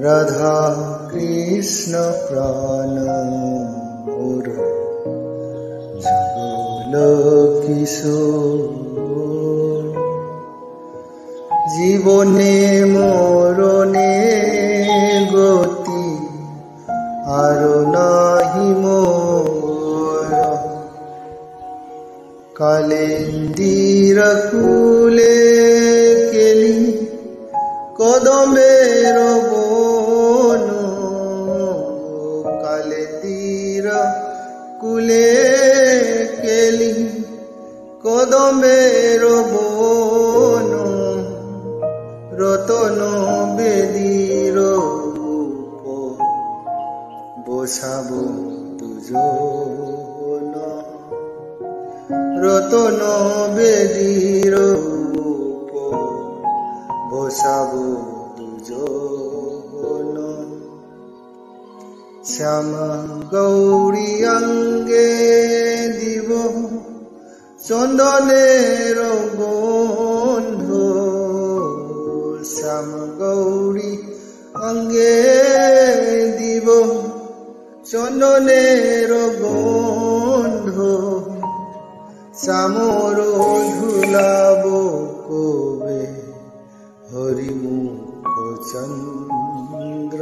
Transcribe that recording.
রাধা কৃষ্ণ প্রাণ মোর যুগল কিশোর জীবনে মরণে গতি আর নাহি মোর কালেন্দির কুলে কেলি কদমের বন কালেন্দির কুলে কেলি কদমের বন রতন বেদীর বসাব দুজন রতন বেদীর বসাব দুজন শ্যাম গৌরী অঙ্গে দিব চন্দনের গন্ধ শ্যাম গৌরী অঙ্গে দিব চন্দনের গন্ধ শ্যামর ধুলাব কবে হরিমুখ চন্দ্র।